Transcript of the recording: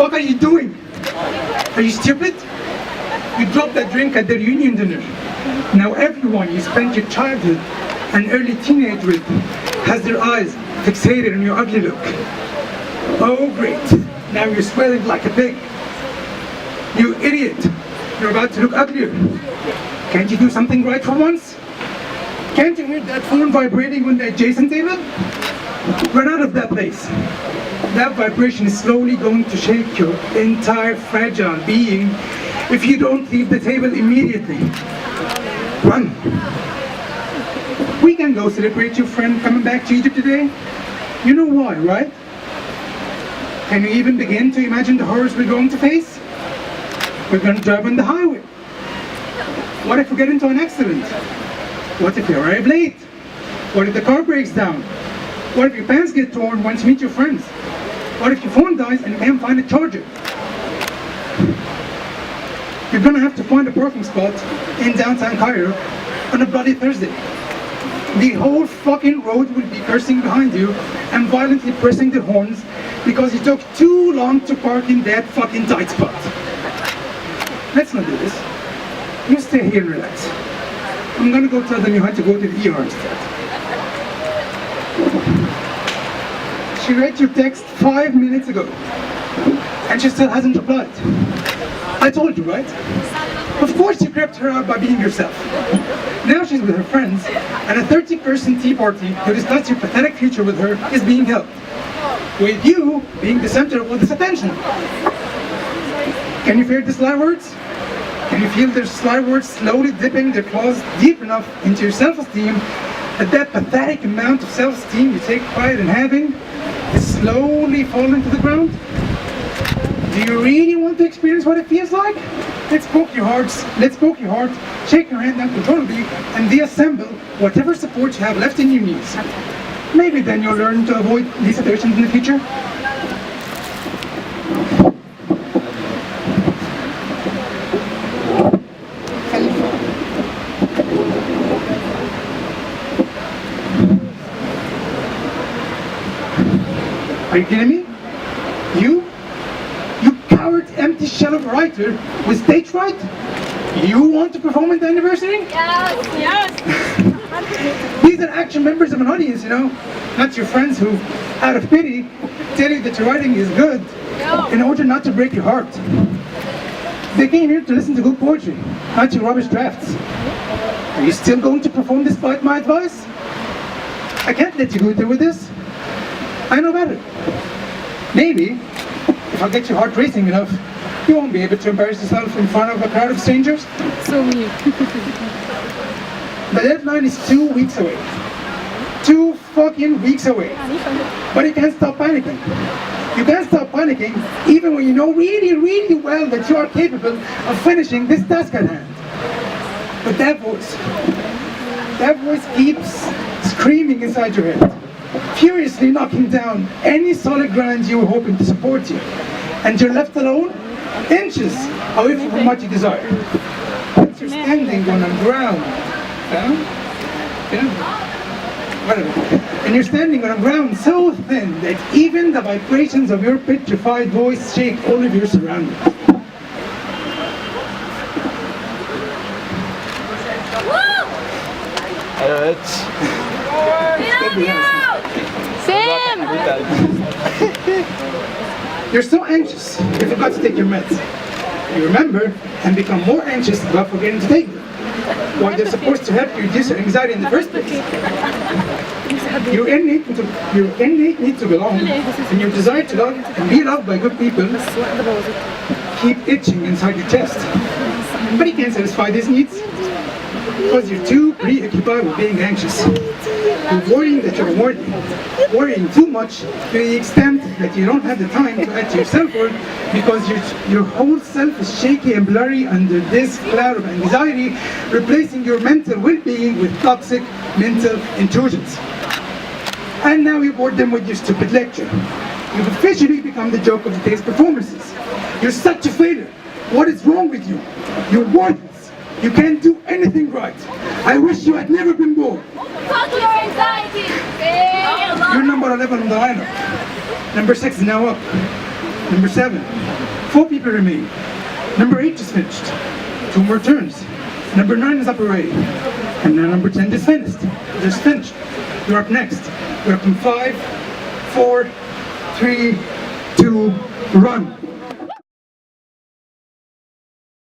fuck are you doing? Are you stupid? You dropped that drink at the reunion dinner. Now everyone you spent your childhood and early teenage with has their eyes fixated on your ugly look. Oh great, now you're swelling like a pig. You idiot, you're about to look uglier. Can't you do something right for once? Can't you hear that phone vibrating on the adjacent table? Run out of that place. That vibration is slowly going to shake your entire fragile being if you don't leave the table immediately. Run. We can go celebrate your friend coming back to Egypt today. You know why, right? Can you even begin to imagine the horrors we're going to face? We're going to drive on the highway. What if we get into an accident? What if you arrive late? What if the car breaks down? What if your pants get torn once you meet your friends? What if your phone dies and you can't find a charger? You're gonna have to find a parking spot in downtown Cairo on a bloody Thursday. The whole fucking road will be cursing behind you and violently pressing the horns because you took too long to park in that fucking tight spot. Let's not do this. You stay here and relax. I'm gonna go tell them you had to go to the ER instead. She read your text 5 minutes ago, and she still hasn't replied. I told you, right? Of course you crept her out by being yourself. Now she's with her friends, and a 30-person tea party to discuss your pathetic future with her is being held, with you being the center of all this attention. Can you hear the sly words? Can you feel their sly words slowly dipping their claws deep enough into your self-esteem that pathetic amount of self-esteem you take pride in having is slowly falling to the ground? Do you really want to experience what it feels like? Let's poke your hearts, shake your hand uncontrollably, and deassemble whatever support you have left in your knees. Maybe then you'll learn to avoid these situations in the future. Are you kidding me? You coward empty shell of a writer with stage fright? You want to perform at the anniversary? Yes. These are actual members of an audience, you know, not your friends who, out of pity, tell you that your writing is good in order not to break your heart. They came here to listen to good poetry, not your rubbish drafts. Are you still going to perform despite my advice? I can't let you go through with this. I know better. Maybe, if I get your heart racing enough, you won't be able to embarrass yourself in front of a crowd of strangers. So mean. The deadline is 2 weeks away. 2 fucking weeks away. But you can't stop panicking. You can't stop panicking even when you know really, really well that you are capable of finishing this task at hand. But that voice keeps screaming inside your head, furiously knocking down any solid ground you were hoping to support you. And you're left alone, inches away from what you desire. But you're standing on a ground, whatever. And you're standing on a ground so thin that even the vibrations of your petrified voice shake all of your surroundings. Evet. Sam! You're so anxious, you forgot to take your meds. You remember and become more anxious about forgetting to take them. While they're supposed to help you reduce your anxiety in the first place. Your innate need to belong and your desire to love and be loved by good people keep itching inside your chest. But you can't satisfy these needs because you're too preoccupied with being anxious. You're worrying that you're worrying too much to the extent that you don't have the time to add to your self-worth because your whole self is shaky and blurry under this cloud of anxiety, replacing your mental well-being with toxic mental intrusions. And now you bored them with your stupid lecture. You've officially become the joke of the day's performances. You're such a failure. What is wrong with you? You're worthless. You can't do anything right. I wish you had never been born. Fuck your anxiety! You're number 11 on the lineup. Number 6 is now up. Number 7. 4 people remain. Number 8 is finished. 2 more turns. Number 9 is up already. And now number 10 is finished. Just finished. You're up next. You're up in 5, 4, 3, 2, run.